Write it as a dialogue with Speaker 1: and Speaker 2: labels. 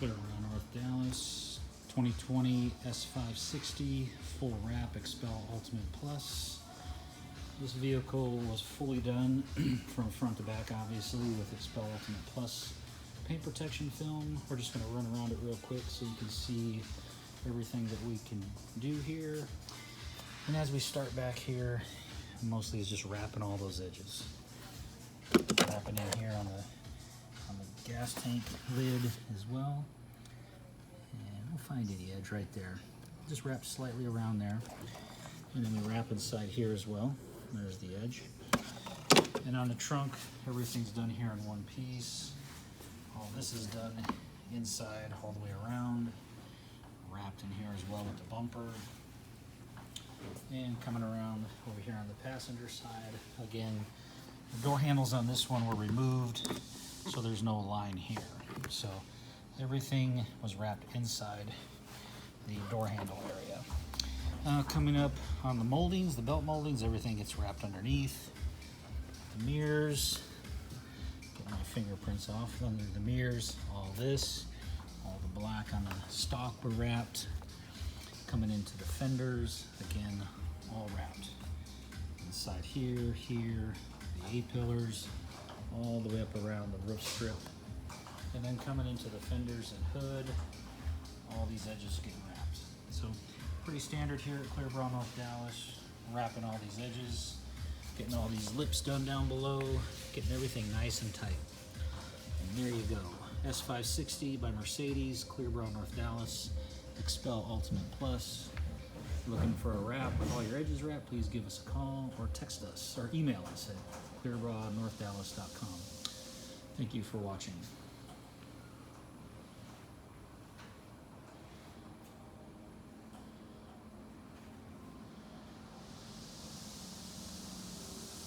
Speaker 1: Clear around North Dallas, 2020 S560 full wrap Xpel Ultimate Plus. This vehicle was fully done from front to back, obviously, with Xpel Ultimate Plus paint protection film. We're just going to run around it real quick so you can see everything that we can do here. And as we start back here, mostly is just wrapping all those edges. Wrapping in here on the gas tank lid as well. And we'll find any edge right there. Just wrap slightly around there. And then we wrap inside here as well. There's the edge. And on the trunk, everything's done here in one piece. All this is done inside all the way around. Wrapped in here as well with the bumper. And coming around over here on the passenger side, again, the door handles on this one were removed, so there's no line here. So everything was wrapped inside the door handle area. Coming up on the moldings, the belt moldings, everything gets wrapped underneath. The mirrors, get my fingerprints off under the mirrors, all this, all the black on the stock were wrapped. Coming into the fenders, again, all wrapped. Inside here, the A-pillars, all the way up around the roof strip. And then coming into the fenders and hood, all these edges getting wrapped. So pretty standard here at Clearbrow, North Dallas, wrapping all these edges, getting all these lips done down below, getting everything nice and tight. And there you go, S560 by Mercedes, Clearbrow, North Dallas, Xpel Ultimate Plus. Looking for a wrap with all your edges wrapped, please give us a call or text us or email us at clearbrawnorthdallas.com. Thank you for watching.